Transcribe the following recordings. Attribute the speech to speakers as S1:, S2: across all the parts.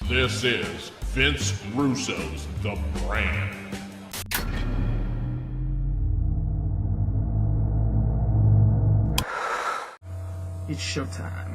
S1: This is Vince Russo's The Brand.
S2: It's showtime.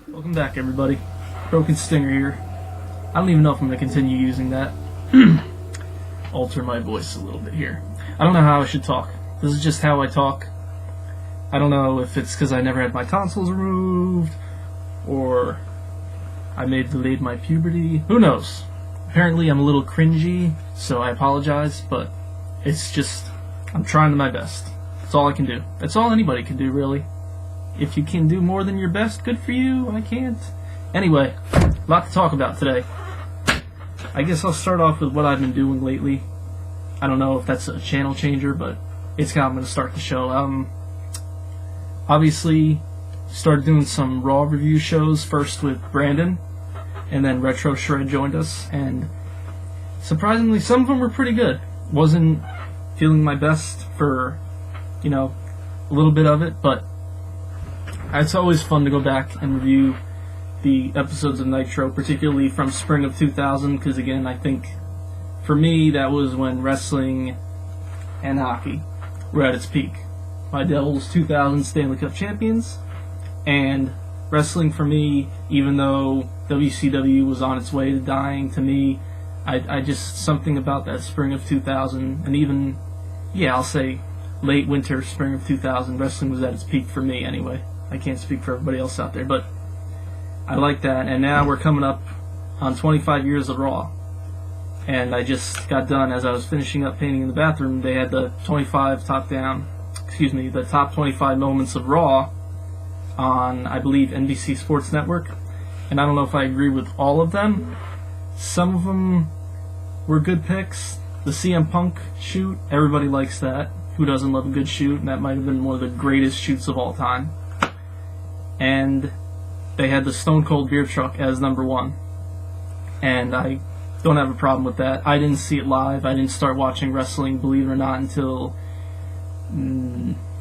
S2: Welcome back, everybody. Broken Stinger here. I don't even know if I'm going to continue using that. Alter my voice a little bit here. I don't know how I should talk. This is just how I talk. I don't know if it's because I never had my tonsils removed, or I may have delayed my puberty. Who knows? Apparently I'm a little cringy, so I apologize, but it's just, I'm trying my best. That's all I can do. That's all anybody can do, really. If you can do more than your best, good for you. I can't. Anyway, a lot to talk about today. I guess I'll start off with what I've been doing lately. I don't know if that's a channel changer, but it's how I'm going to start the show. Obviously, started doing some Raw review shows, first with Brandon, and then Retro Shred joined us, and surprisingly, some of them were pretty good. Wasn't feeling my best for, a little bit of it, but it's always fun to go back and review the episodes of Nitro, particularly from spring of 2000, because again, I think for me that was when wrestling and hockey were at its peak. My Devils 2000 Stanley Cup champions, and wrestling for me, even though WCW was on its way to dying, to me, I just, something about that spring of 2000, and even, I'll say late winter, spring of 2000, wrestling was at its peak for me anyway. I can't speak for everybody else out there, but I like that, and now we're coming up on 25 years of Raw. And I just got done, as I was finishing up painting in the bathroom, they had the the top 25 moments of Raw on, I believe, NBC Sports Network. And I don't know if I agree with all of them. Some of them were good picks. The CM Punk shoot, everybody likes that. Who doesn't love a good shoot? And that might have been one of the greatest shoots of all time. And they had the Stone Cold Beer Truck as number one. And I don't have a problem with that. I didn't see it live. I didn't start watching wrestling, believe it or not, until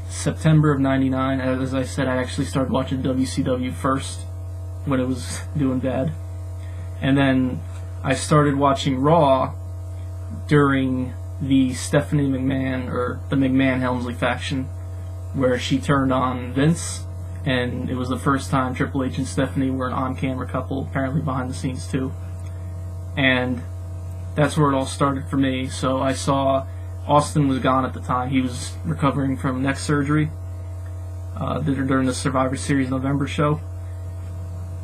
S2: September of 99. As I said, I actually started watching WCW first when it was doing bad. And then I started watching Raw during the Stephanie McMahon, or the McMahon-Helmsley faction, where she turned on Vince. And it was the first time Triple H and Stephanie were an on-camera couple, apparently behind the scenes too. And that's where it all started for me. So I saw Austin was gone at the time. He was recovering from neck surgery during the Survivor Series November show.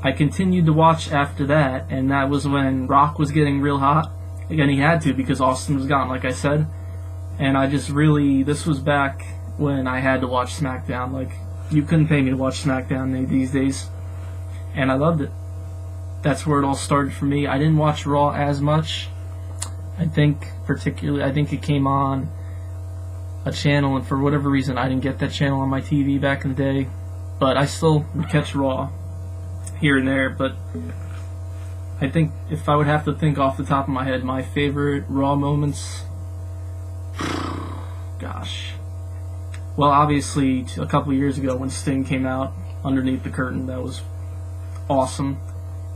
S2: I continued to watch after that, and that was when Rock was getting real hot. Again, he had to, because Austin was gone, like I said. And I just really, this was back when I had to watch SmackDown. Like, you couldn't pay me to watch SmackDown these days. And I loved it. That's where it all started for me. I didn't watch Raw as much. I think it came on a channel, and for whatever reason I didn't get that channel on my TV back in the day. But I still would catch Raw here and there. But I think if I would have to think off the top of my head, my favorite Raw moments, gosh. Well, obviously, a couple years ago when Sting came out underneath the curtain, that was awesome,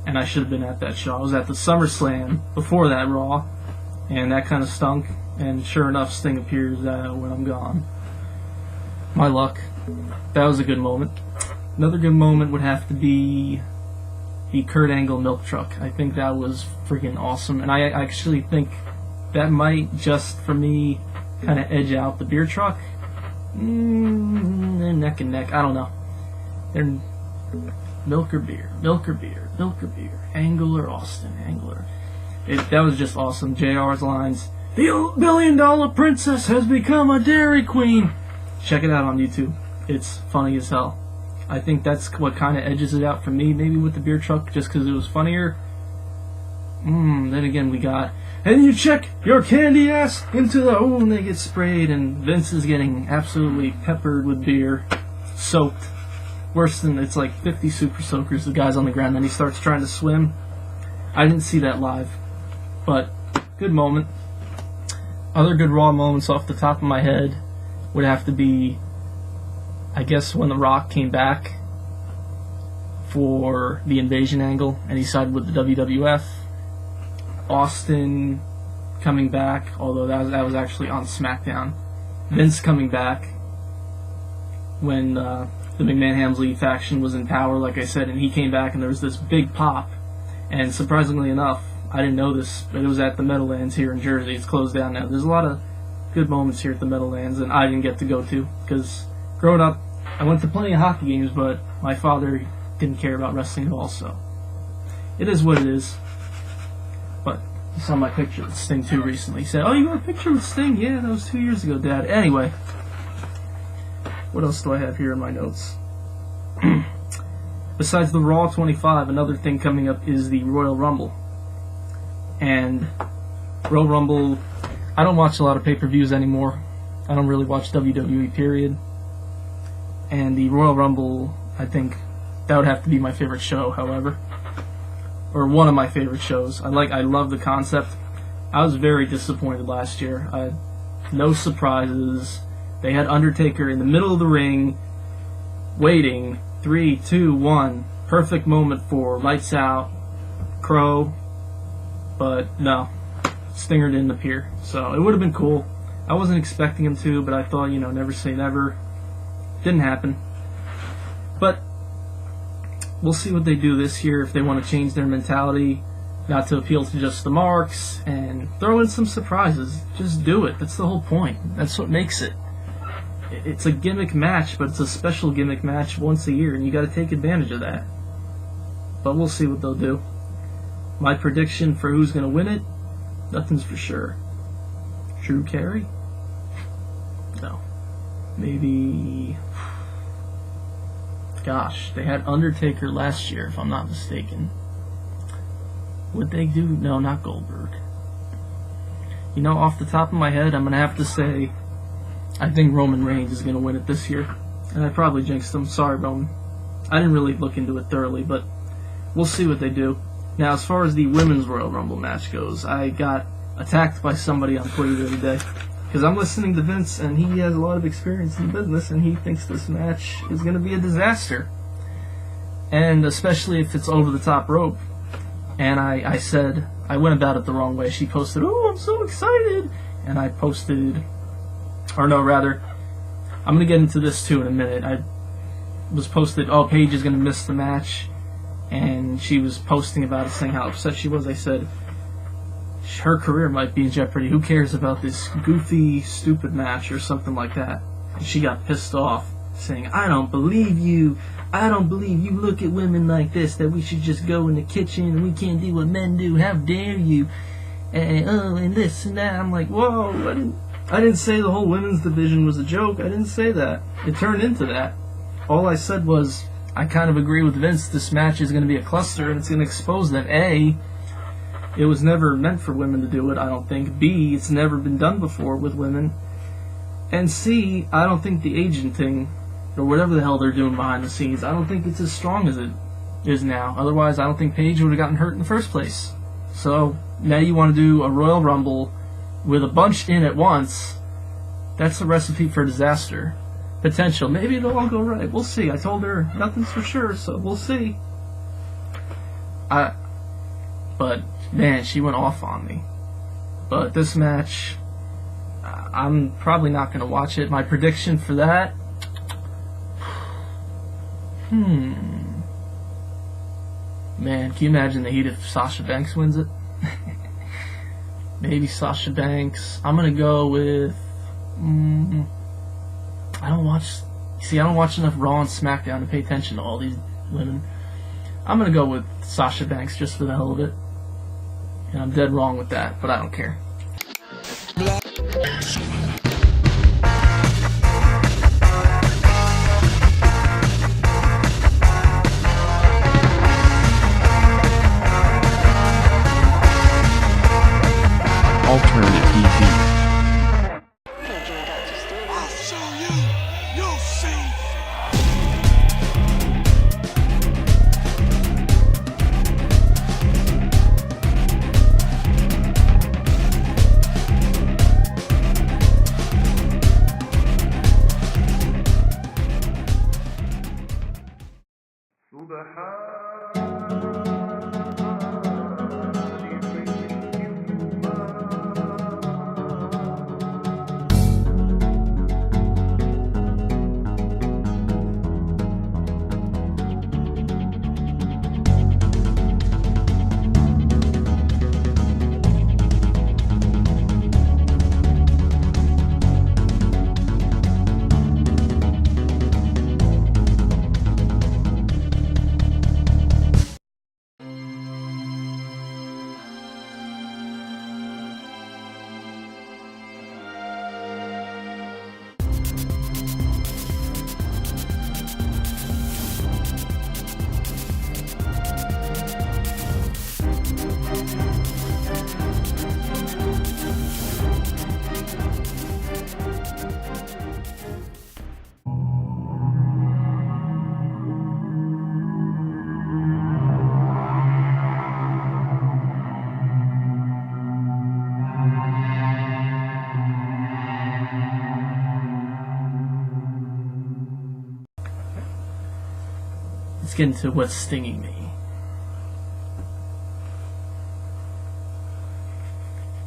S2: and I should have been at that show. I was at the SummerSlam before that Raw, and that kind of stunk, and sure enough, Sting appears when I'm gone. My luck. That was a good moment. Another good moment would have to be the Kurt Angle milk truck. I think that was freaking awesome, and I actually think that might, just for me, kind of edge out the beer truck. They're neck and neck. I don't know. They're milk or beer, milk or beer, milk or beer. Angle or Austin, Angler. That was just awesome. JR's lines. The $1 billion princess has become a Dairy Queen. Check it out on YouTube. It's funny as hell. I think that's what kind of edges it out for me, maybe with the beer truck, just because it was funnier. Then again, we got and you check your candy ass into the... Oh, and they get sprayed, and Vince is getting absolutely peppered with beer, soaked. Worse than, it's like 50 super soakers, the guy's on the ground, then he starts trying to swim. I didn't see that live, but good moment. Other good Raw moments off the top of my head would have to be, I guess, when The Rock came back for the invasion angle, and he sided with the WWF. Austin coming back, although that was actually on SmackDown. Vince coming back when the McMahon-Hamsley faction was in power, like I said, and he came back and there was this big pop. And surprisingly enough, I didn't know this, but it was at the Meadowlands here in Jersey. It's closed down now. There's a lot of good moments here at the Meadowlands, and I didn't get to go to, because growing up, I went to plenty of hockey games, but my father didn't care about wrestling at all, so it is what it is. But I saw my picture with Sting too recently. He said, "Oh, you got a picture with Sting?" "Yeah, that was 2 years ago, Dad." Anyway, what else do I have here in my notes? Besides the Raw 25, another thing coming up is the Royal Rumble. And Royal Rumble, I don't watch a lot of pay-per-views anymore. I don't really watch WWE, period. And the Royal Rumble, I think that would have to be my favorite show, however. Or one of my favorite shows. I love the concept. I was very disappointed last year. I had no surprises. They had Undertaker in the middle of the ring, waiting. 3, 2, 1. Perfect moment for lights out, Crow. But no, Stinger didn't appear. So it would have been cool. I wasn't expecting him to, but I thought, never say never. Didn't happen. But we'll see what they do this year, if they want to change their mentality, not to appeal to just the marks, and throw in some surprises. Just do it. That's the whole point. That's what makes it. It's a gimmick match, but it's a special gimmick match once a year, and you got to take advantage of that. But we'll see what they'll do. My prediction for who's going to win it, nothing's for sure. Drew Carey? No. Maybe... Gosh, they had Undertaker last year, if I'm not mistaken. Would they do... No, not Goldberg. Off the top of my head, I'm going to have to say I think Roman Reigns is going to win it this year. And I probably jinxed him. Sorry, Roman. I didn't really look into it thoroughly, but we'll see what they do. Now, as far as the Women's Royal Rumble match goes, I got attacked by somebody on Twitter the other day. Because I'm listening to Vince, and he has a lot of experience in business, and he thinks this match is going to be a disaster. And especially if it's over the top rope. And I said, I went about it the wrong way. She posted, "Oh, I'm so excited!" And I posted, or no, rather, I'm going to get into this too in a minute. I was posted, "Oh, Paige is going to miss the match." And she was posting about it, saying how upset she was. I said, her career might be in jeopardy. Who cares about this goofy, stupid match or something like that? And she got pissed off, saying, "I don't believe you. I don't believe you look at women like this, that we should just go in the kitchen and we can't do what men do. How dare you? And this and that." I'm like, whoa, I didn't say the whole women's division was a joke. I didn't say that. It turned into that. All I said was, I kind of agree with Vince. This match is going to be a cluster, and it's going to expose that A, it was never meant for women to do it, I don't think. B, it's never been done before with women. And C, I don't think the agent thing, or whatever the hell they're doing behind the scenes, I don't think it's as strong as it is now. Otherwise, I don't think Paige would have gotten hurt in the first place. So, now you want to do a Royal Rumble with a bunch in at once. That's a recipe for disaster. Potential. Maybe it'll all go right. We'll see. I told her nothing's for sure, so we'll see. But, man, she went off on me. But this match, I'm probably not going to watch it. My prediction for that, man, can you imagine the heat if Sasha Banks wins it? Maybe Sasha Banks. I'm going to go with... I don't watch enough Raw and SmackDown to pay attention to all these women. I'm going to go with Sasha Banks just for the hell of it. And I'm dead wrong with that, but I don't care. Let's get into what's stinging me.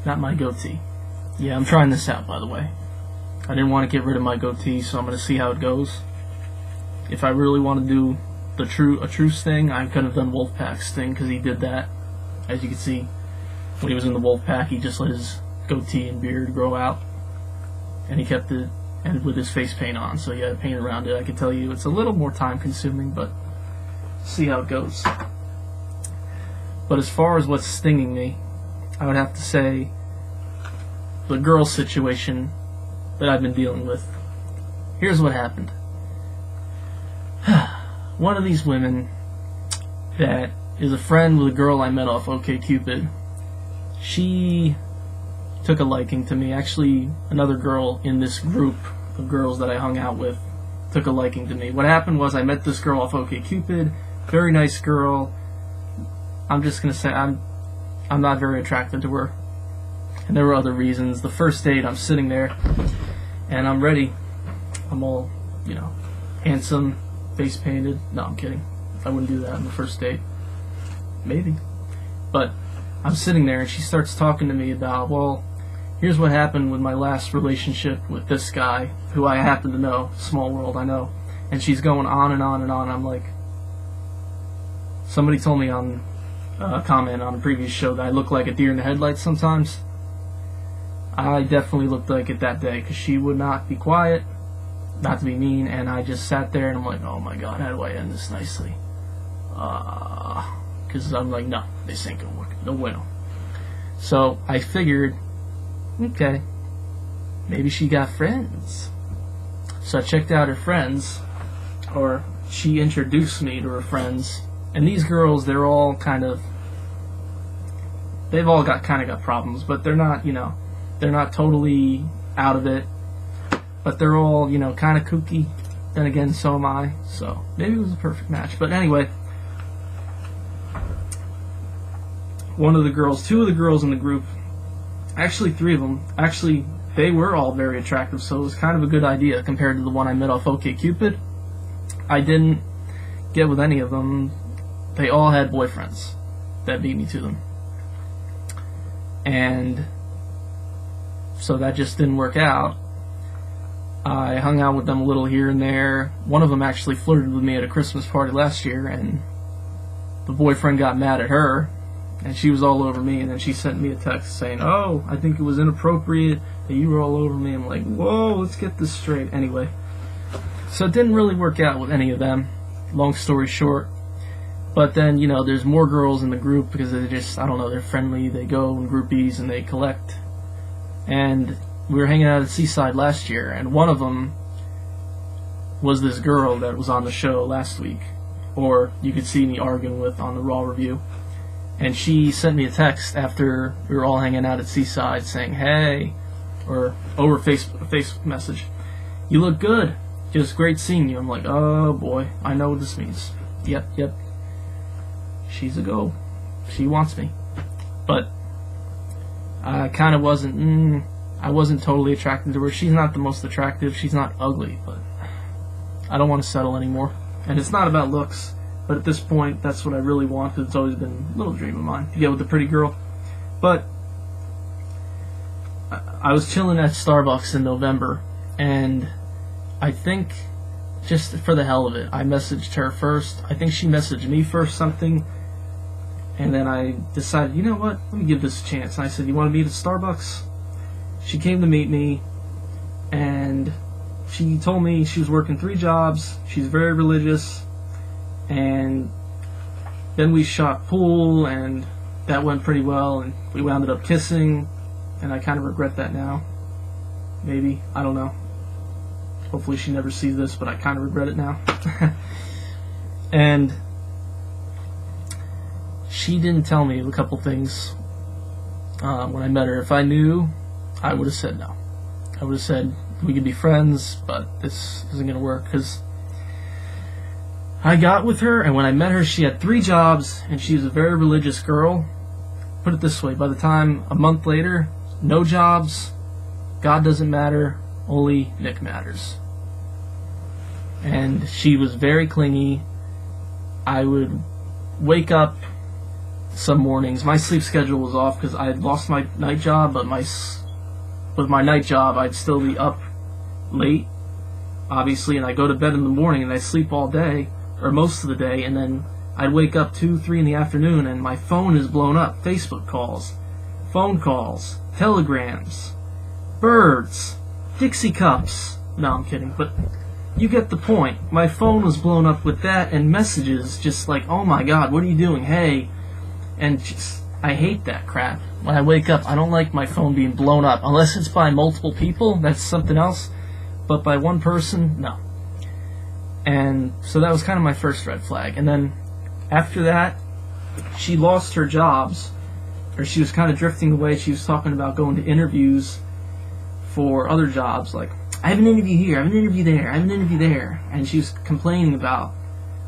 S2: Not my goatee. Yeah, I'm trying this out, by the way. I didn't want to get rid of my goatee, so I'm going to see how it goes. If I really want to do a true sting, I could have done Wolfpack's sting, because he did that. As you can see, when he was in the Wolfpack, he just let his goatee and beard grow out, and he kept it and with his face paint on, so he had paint around it. I can tell you it's a little more time consuming, but see how it goes. But as far as what's stinging me, I would have to say the girl situation that I've been dealing with. Here's what happened. One of these women that is a friend with a girl I met off OkCupid, she took a liking to me. Actually, another girl in this group of girls that I hung out with took a liking to me. What happened was I met this girl off OkCupid, very nice girl. I'm just gonna say I'm not very attracted to her. And there were other reasons. The first date, I'm sitting there, and I'm ready. I'm all, handsome, face painted. No, I'm kidding. I wouldn't do that on the first date. Maybe. But I'm sitting there, and she starts talking to me about, well, here's what happened with my last relationship with this guy, who I happen to know. Small world, I know. And she's going on and on and on. I'm like, somebody told me on a comment on a previous show that I look like a deer in the headlights sometimes. I definitely looked like it that day, because she would not be quiet, not to be mean, and I just sat there and I'm like, oh my god, how do I end this nicely? Because I'm like, no, this ain't gonna work, no bueno. So I figured, okay, maybe she got friends. So I checked out her friends, or she introduced me to her friends, and these girls, they're all they've all got problems, but they're not, they're not totally out of it, but they're all, kind of kooky. Then again, so am I, so maybe it was a perfect match. But anyway, two of the girls in the group, actually three of them, they were all very attractive, so it was kind of a good idea compared to the one I met off OkCupid. I didn't get with any of them. They all had boyfriends that beat me to them. And so that just didn't work out. I hung out with them a little here and there. One of them actually flirted with me at a Christmas party last year, and the boyfriend got mad at her, and she was all over me, and then she sent me a text saying, oh, I think it was inappropriate that you were all over me. I'm like, whoa, let's get this straight. Anyway, so it didn't really work out with any of them, long story short. But then, there's more girls in the group because they're just, I don't know, they're friendly, they go in groupies and they collect. And we were hanging out at Seaside last year, and one of them was this girl that was on the show last week, or you could see me arguing with on the Raw review. And she sent me a text after we were all hanging out at Seaside saying, hey, or over Facebook message, you look good, just great seeing you. I'm like, oh boy, I know what this means. Yep. She's a go. She wants me. But I kind of wasn't, I wasn't totally attracted to her. She's not the most attractive. She's not ugly, but I don't want to settle anymore. And it's not about looks. But at this point, that's what I really want, because it's always been a little dream of mine to get with a pretty girl. But I was chilling at Starbucks in November, and I think, just for the hell of it, I messaged her first. I think she messaged me first something, and then I decided, you know what, let me give this a chance. And I said, you want to meet at Starbucks? She came to meet me, and she told me she was working 3 jobs, she's very religious, and then we shot pool, and that went pretty well, and we wound up kissing, and I kind of regret that now. Maybe, I don't know. Hopefully she never sees this, but I kind of regret it now. And she didn't tell me a couple things when I met her. If I knew, I would have said no. I would have said, we could be friends, but this isn't going to work, because I got with her, and when I met her, she had 3 jobs, and she was a very religious girl. Put it this way, by the time, a month later, no jobs, God doesn't matter, only Nick matters. And she was very clingy. I would wake up some mornings. My sleep schedule was off because I had lost my night job, but with my night job, I'd still be up late, obviously, and I go to bed in the morning, and I sleep all day, or most of the day, and then I'd wake up 2, 3 in the afternoon, and my phone is blown up. Facebook calls, phone calls, telegrams, birds, Dixie cups. No, I'm kidding, but you get the point. My phone was blown up with that, and messages just like, oh my god, what are you doing? Hey. And just, I hate that crap. When I wake up, I don't like my phone being blown up. Unless it's by multiple people, that's something else. But by one person, no. And so that was kind of my first red flag. And then after that, she lost her jobs, or she was kind of drifting away. She was talking about going to interviews for other jobs, like, I have an interview here, I have an interview there, I have an interview there. And she was complaining about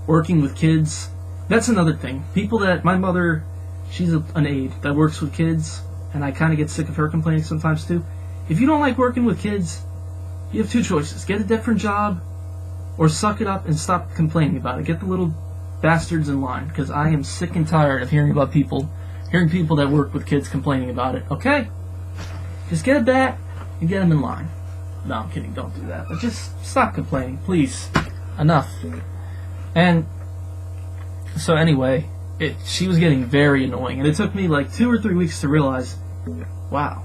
S2: working with kids. That's another thing. People that, my mother, she's an aide that works with kids, and I kind of get sick of her complaining sometimes too. If you don't like working with kids, you have 2 choices. Get a different job, or suck it up and stop complaining about it. Get the little bastards in line, because I am sick and tired of hearing people that work with kids complaining about it. Okay? Just get a bat and get them in line. No, I'm kidding. Don't do that. But just stop complaining, please. Enough. And so anyway, she was getting very annoying, and it took me like 2 or 3 weeks to realize, wow,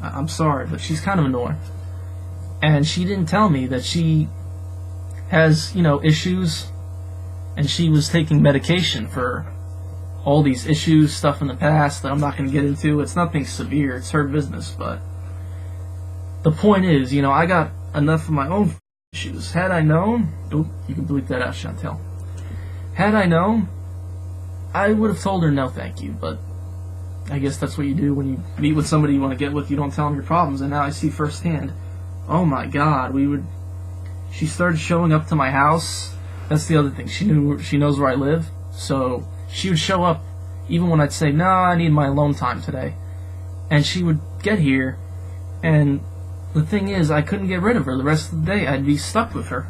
S2: I'm sorry, but she's kind of annoying. And she didn't tell me that she has, issues, and she was taking medication for all these issues, stuff in the past that I'm not going to get into. It's nothing severe, it's her business, but the point is, I got enough of my own issues. Had I known, you can bleep that out, Chantel. Had I known, I would have told her no thank you, but I guess that's what you do when you meet with somebody you want to get with. You don't tell them your problems, and now I see firsthand, oh my god, she started showing up to my house. That's the other thing. She knows where I live, so she would show up even when I'd say, no, I need my alone time today. And she would get here, and the thing is, I couldn't get rid of her the rest of the day. I'd be stuck with her.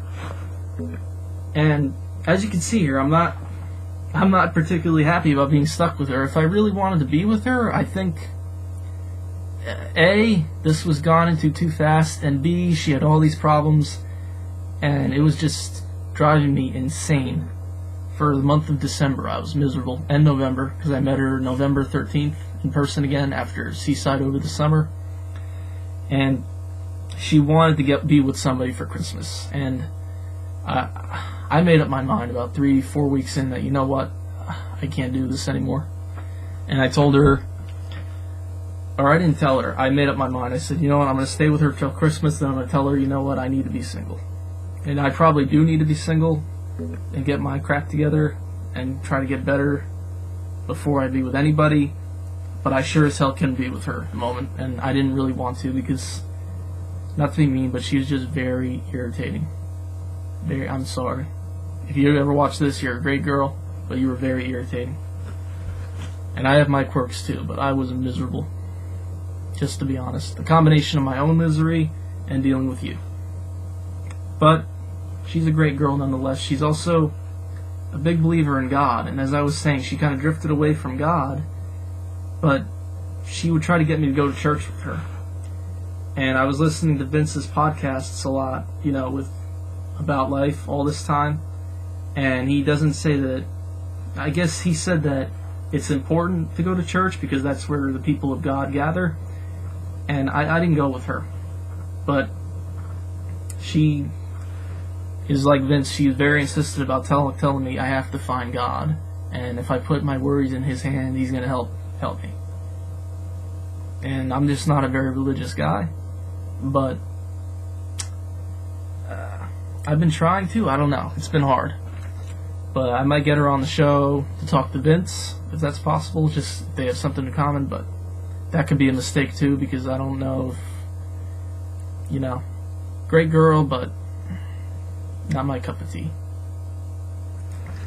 S2: And as you can see here, I'm not particularly happy about being stuck with her. If I really wanted to be with her, I think A, this was gone into too fast, and B, she had all these problems, and it was just driving me insane. For the month of December, I was miserable, and November, because I met her November 13th in person again after Seaside over the summer, and she wanted to be with somebody for Christmas, and I made up my mind about 3-4 weeks in that, you know what, I can't do this anymore. And I told her, or I didn't tell her, I made up my mind. I said, you know what, I'm going to stay with her till Christmas, then I'm going to tell her, you know what, I need to be single. And I probably do need to be single and get my crap together and try to get better before I be with anybody, but I sure as hell couldn't be with her at the moment, and I didn't really want to, because, not to be mean, but she was just very irritating. I'm sorry. If you ever watch this, you're a great girl, but you were very irritating. And I have my quirks too, but I was miserable. Just to be honest. The combination of my own misery and dealing with you. But she's a great girl nonetheless. She's also a big believer in God, and as I was saying, she kind of drifted away from God, but she would try to get me to go to church with her. And I was listening to Vince's podcasts a lot, with about life all this time, and he doesn't say that. I guess he said that it's important to go to church because that's where the people of God gather, and I didn't go with her, but she is like Vince. She is very insistent about telling me I have to find God, and if I put my worries in His hand, He's going to help me. And I'm just not a very religious guy, but I've been trying to. I don't know. It's been hard. But I might get her on the show to talk to Vince, if that's possible. Just if they have something in common, but that could be a mistake too, because I don't know if, great girl, but not my cup of tea.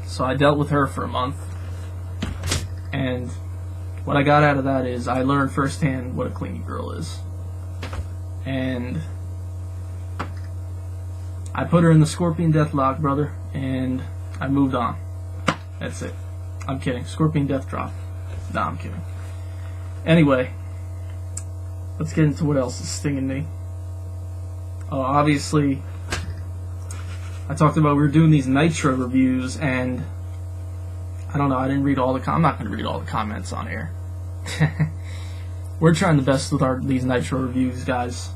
S2: So I dealt with her for a month, and what I got out of that is I learned firsthand what a clingy girl is. And I put her in the Scorpion Deathlock, brother, and I moved on. That's it. I'm kidding. Scorpion Death Drop. Nah, I'm kidding. Anyway, let's get into what else is stinging me. Obviously, I talked about we were doing these Nitro reviews, and I don't know, I didn't read all the I'm not going to read all the comments on air. We're trying the best with these Nitro reviews, guys.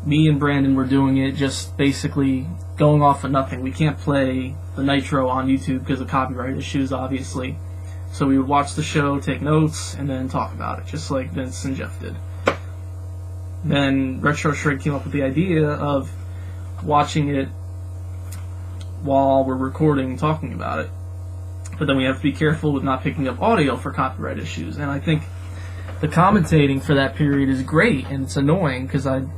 S2: Me and Brandon were doing it just basically going off of nothing. We can't play the Nitro on YouTube because of copyright issues, obviously. So we would watch the show, take notes, and then talk about it, just like Vince and Jeff did. Then Retro Shred came up with the idea of watching it while we're recording, talking about it. But then we have to be careful with not picking up audio for copyright issues. And I think the commentating for that period is great, and it's annoying because I'm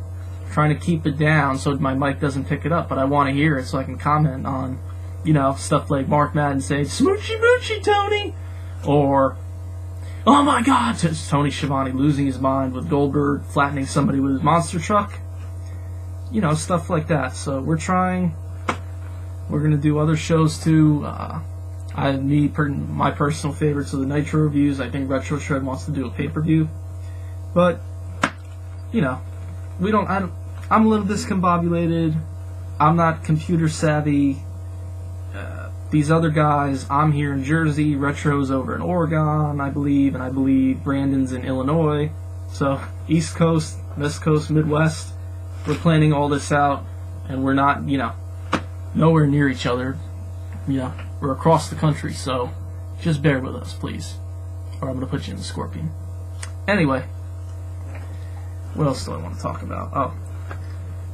S2: trying to keep it down so my mic doesn't pick it up, but I want to hear it so I can comment on, stuff like Mark Madden saying, "Smoochy Moochie, Tony!" Or, "Oh my God!" Tony Schiavone losing his mind with Goldberg flattening somebody with his monster truck. Stuff like that. So we're trying. We're going to do other shows too. My personal favorites are the Nitro reviews. I think Retro Shred wants to do a pay-per-view. But, I'm a little discombobulated. I'm not computer savvy. These other guys, I'm here in Jersey, Retro's over in Oregon, I believe, and I believe Brandon's in Illinois. So, East Coast, West Coast, Midwest, we're planning all this out, and we're not, nowhere near each other. We're across the country, so just bear with us, please. Or I'm going to put you in the Scorpion. Anyway, what else do I want to talk about?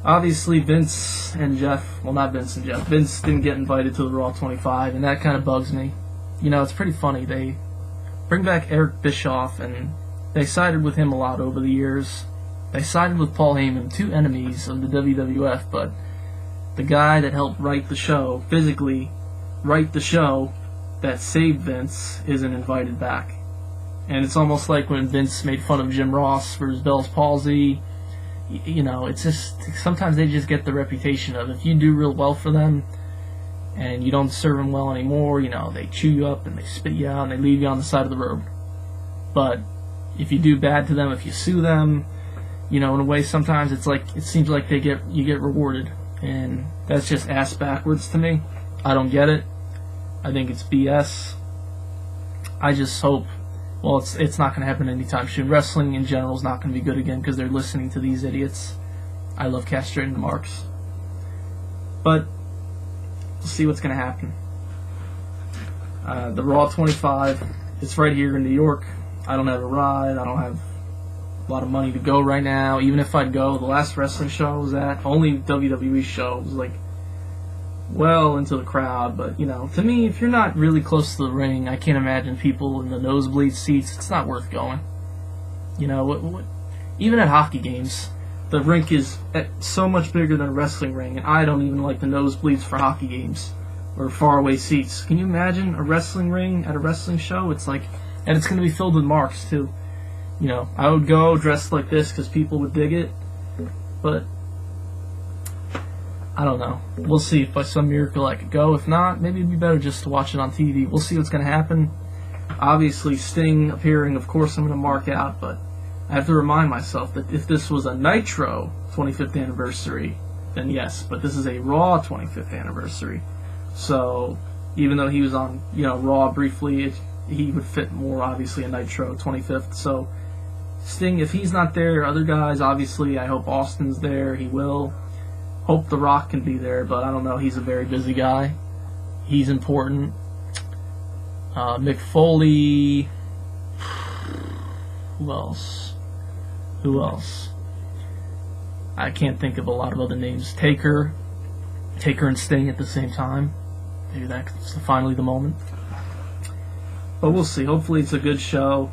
S2: Obviously Vince and Jeff, well, not Vince and Jeff, Vince didn't get invited to the RAW25, and that kind of bugs me. It's pretty funny. They bring back Eric Bischoff, and they sided with him a lot over the years. They sided with Paul Heyman, two enemies of the WWF, but the guy that helped write the show, physically write the show that saved Vince, isn't invited back. And it's almost like when Vince made fun of Jim Ross for his Bell's palsy. It's just, sometimes they just get the reputation of, if you do real well for them and you don't serve them well anymore, they chew you up and they spit you out and they leave you on the side of the road. But if you do bad to them, if you sue them, in a way, sometimes it seems like you get rewarded, and that's just ass backwards to me. I don't get it. I think it's BS. I just hope, well, it's not going to happen anytime soon. Wrestling in general is not going to be good again because they're listening to these idiots. I love castrating the marks. But we'll see what's going to happen. The RAW25, it's right here in New York. I don't have a ride. I don't have a lot of money to go right now. Even if I'd go, the last wrestling show I was at, only WWE show, was well into the crowd. But, to me, if you're not really close to the ring, I can't imagine people in the nosebleed seats. It's not worth going. Even at hockey games, the rink is so much bigger than a wrestling ring, and I don't even like the nosebleeds for hockey games or faraway seats. Can you imagine a wrestling ring at a wrestling show? It's and it's going to be filled with marks too. I would go dressed like this because people would dig it, but I don't know. We'll see if by some miracle I could go. If not, maybe it'd be better just to watch it on TV. We'll see what's going to happen. Obviously, Sting appearing, of course, I'm going to mark out, but I have to remind myself that if this was a Nitro 25th anniversary, then yes, but this is a Raw 25th anniversary. So, even though he was on, Raw briefly, he would fit more, obviously, a Nitro 25th. So, Sting, if he's not there, other guys, obviously, I hope Austin's there. He will. Hope The Rock can be there, but I don't know. He's a very busy guy. He's important. Mick Foley. Who else? I can't think of a lot of other names. Taker and Sting at the same time. Maybe that's finally the moment. But we'll see. Hopefully it's a good show.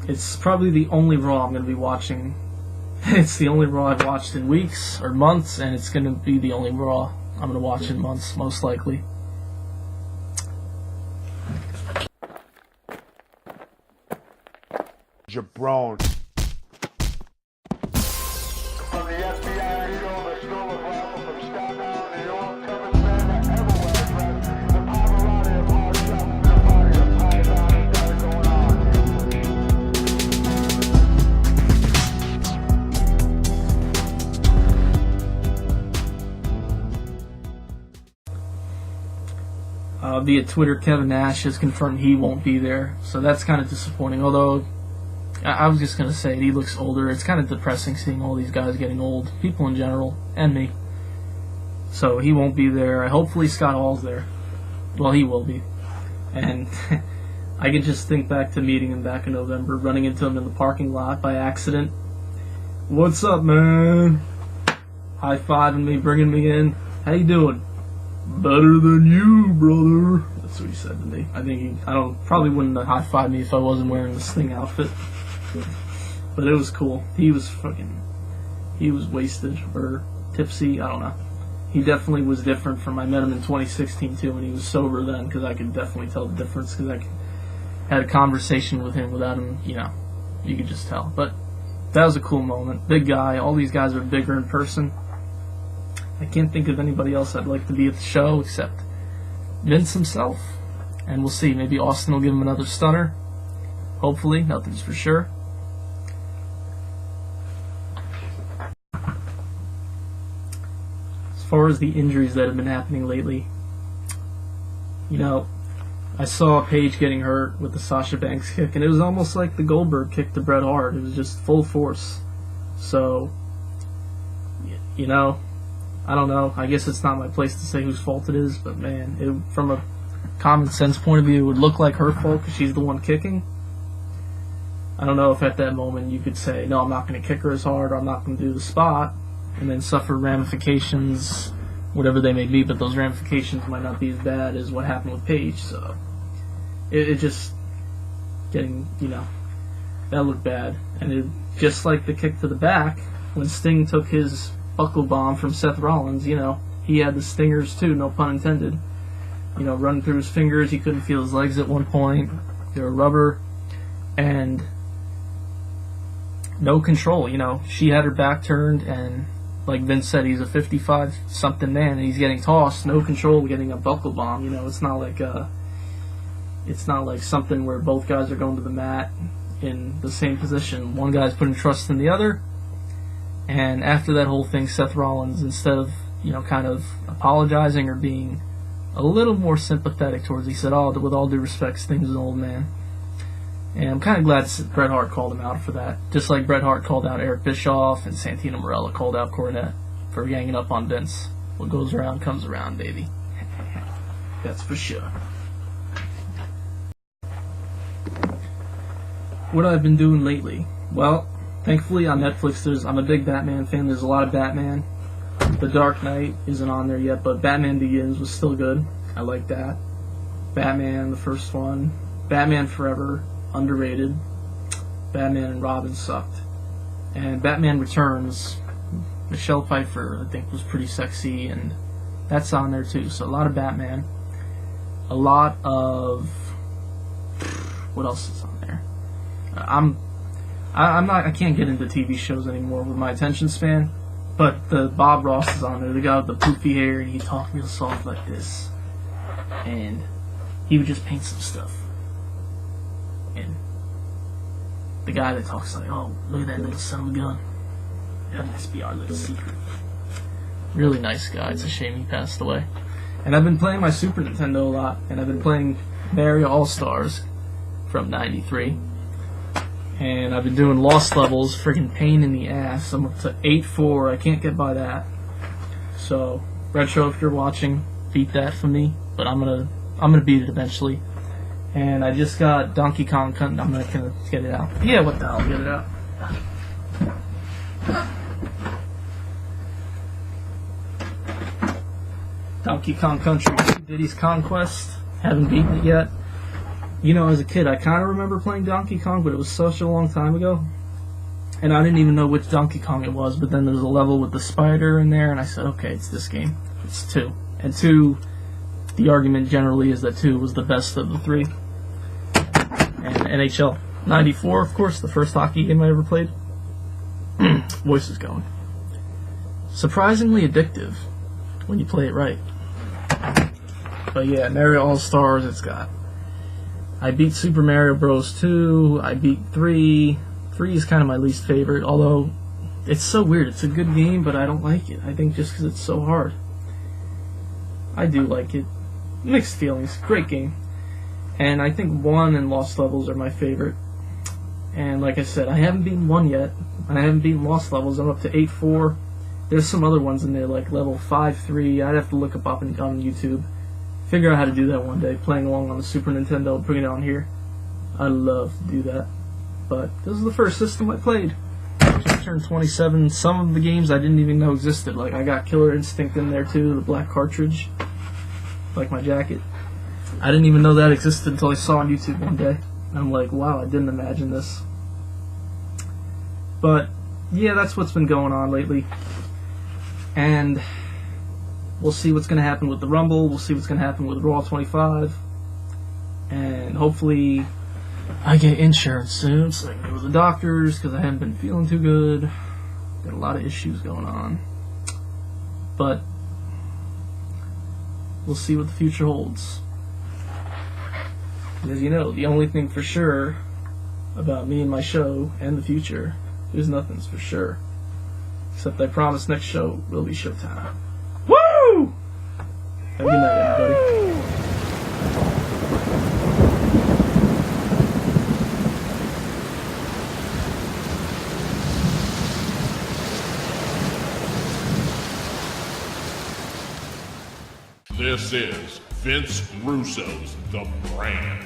S2: It's probably the only Raw I'm going to be watching. It's the only Raw I've watched in weeks or months, and it's going to be the only Raw I'm going to watch in months, most likely.
S1: Jabron.
S3: From the FBI show, the School of Rifle from Staten Island, New York, covers men that everywhere address the poverty of hard shots and the party of Python has got it going on.
S2: Via Twitter, Kevin Nash has confirmed he won't be there, so that's kind of disappointing. Although, I was just going to say, he looks older. It's kind of depressing seeing all these guys getting old, people in general, and me. So he won't be there. Hopefully Scott Hall's there. Well, he will be. And I can just think back to meeting him back in November, running into him in the parking lot by accident. What's up, man? High-fiving me, bringing me in. How you doing? Better than you, brother. That's what he said to me. Probably wouldn't have high-fived me if I wasn't wearing the Sting outfit. But it was cool. He was wasted or tipsy. I don't know. He definitely was different from I met him in 2016 too, and he was sober then, because I could definitely tell the difference, because I had a conversation with him without him, you could just tell. But that was a cool moment. Big guy. All these guys are bigger in person. I can't think of anybody else I'd like to be at the show except Vince himself. And we'll see. Maybe Austin will give him another stunner. Hopefully. Nothing's for sure. As far as the injuries that have been happening lately, I saw Paige getting hurt with the Sasha Banks kick, and it was almost like the Goldberg kick to Bret Hart. It was just full force. So, I don't know. I guess it's not my place to say whose fault it is, but man, from a common sense point of view, it would look like her fault because she's the one kicking. I don't know if at that moment you could say, no, I'm not going to kick her as hard, or I'm not going to do the spot, and then suffer ramifications, whatever they may be, but those ramifications might not be as bad as what happened with Paige. So it just getting, that looked bad. And it, just like the kick to the back, when Sting took his buckle bomb from Seth Rollins, he had the stingers too, no pun intended. Running through his fingers, he couldn't feel his legs at one point. They were rubber. And no control, She had her back turned, and like Vince said, he's a 55-something man, and he's getting tossed. No control, getting a buckle bomb. It's not like something where both guys are going to the mat in the same position. One guy's putting trust in the other. And after that whole thing, Seth Rollins, instead of, kind of apologizing or being a little more sympathetic towards, he said, "Oh, with all due respect, Sting's an old man." And I'm kind of glad Bret Hart called him out for that. Just like Bret Hart called out Eric Bischoff and Santino Marella called out Cornette for ganging up on Vince. What goes around comes around, baby. That's for sure. What I've been doing lately? Well, thankfully on Netflix, I'm a big Batman fan. There's a lot of Batman. The Dark Knight isn't on there yet, but Batman Begins was still good. I like that. Batman, the first one. Batman Forever, underrated. Batman and Robin sucked. And Batman Returns, Michelle Pfeiffer, I think, was pretty sexy, and that's on there too. So a lot of Batman. A lot of... what else is on there? I can't get into TV shows anymore with my attention span. But the Bob Ross is on there, the guy with the poofy hair, and he talked real soft like this. And he would just paint some stuff. And the guy that talks like, oh, look at that little son of a gun. That must be our little secret. Really nice guy. It's a shame he passed away. And I've been playing my Super Nintendo a lot, and I've been playing Mario All-Stars from '93. And I've been doing Lost Levels, friggin' pain in the ass. I'm up to 8-4, I can't get by that. So, Retro, if you're watching, beat that for me. But I'm gonna beat it eventually. And I just got Donkey Kong Country. I'm gonna get it out. Yeah, what the hell, get it out. Donkey Kong Country, Diddy's Conquest. Haven't beaten it yet. You know, as a kid, I kind of remember playing Donkey Kong, but it was such a long time ago. And I didn't even know which Donkey Kong it was, but then there's a level with the spider in there, and I said, okay, it's this game. It's 2. And 2, the argument generally is that 2 was the best of the 3. And NHL 94, of course, the first hockey game I ever played. Voice is going. Surprisingly addictive when you play it right. But yeah, Mario All-Stars, it's got... I beat Super Mario Bros. 2, I beat 3. 3 is kind of my least favorite, although it's so weird. It's a good game, but I don't like it. I think just because it's so hard. I do like it. Mixed feelings. Great game. And I think 1 and Lost Levels are my favorite. And like I said, I haven't beaten 1 yet. And I haven't beaten Lost Levels. I'm up to 8-4. There's some other ones in there, like level 5-3. I'd have to look up on YouTube. Figure out how to do that one day, playing along on the Super Nintendo, bring it on here. I'd love to do that. But this is the first system I played. I just turned 27. Some of the games I didn't even know existed. Like, I got Killer Instinct in there too, the black cartridge. Like my jacket. I didn't even know that existed until I saw on YouTube one day. And I'm like, wow, I didn't imagine this. But, yeah, that's what's been going on lately. And... we'll see what's going to happen with the Rumble. We'll see what's going to happen with RAW25. And hopefully I get insurance soon so I can go to the doctors because I haven't been feeling too good. Got a lot of issues going on. But we'll see what the future holds. As you know, the only thing for sure about me and my show and the future is nothing's for sure. Except I promise next show will be showtime. Woo! Have a good night, everybody.
S1: This is Vince Russo's The Brand.